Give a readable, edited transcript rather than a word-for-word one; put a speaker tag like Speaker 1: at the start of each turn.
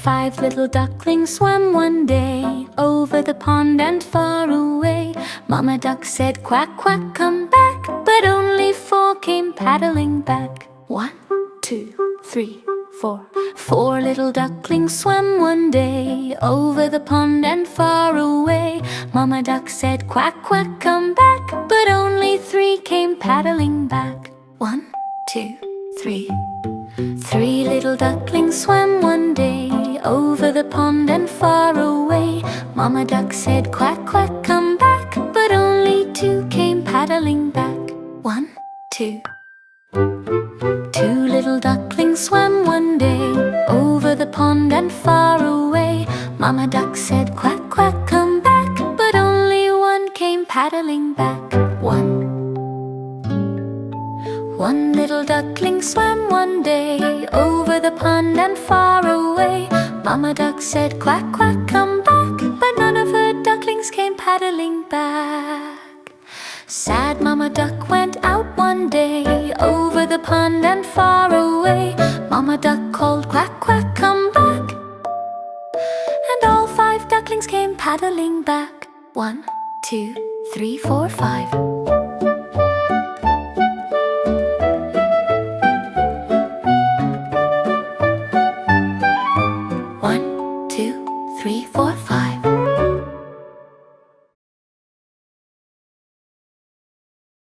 Speaker 1: 5 little ducklings swam one day over the pond and far away. Mama duck said, "Quack, quack, come back," but only 4 came paddling back. 1, 2, 3, 4. 4 little ducklings swam one day over the pond and far away. Mama duck said, "Quack, quack, come back," but only 3 came paddling back. 1, 2, 3. 3 little ducklings swam one day over the pond and far away. Mama duck said, "Quack, quack, come back," but only 2 came paddling back. 1, 2. 2 little ducklings swam one day over the pond and far away. Mama duck said, "Quack, quack, come back," but only 1 came paddling back. 1 little duckling swam one day over the pond and far away. Mama duck said, "Quack, quack, come back," but none of her ducklings came paddling back. Sad Mama duck went out one day over the pond and far away. Mama duck called, "Quack, quack, come back," and all 5 ducklings came paddling back. 1, 2, 3, 4, 5.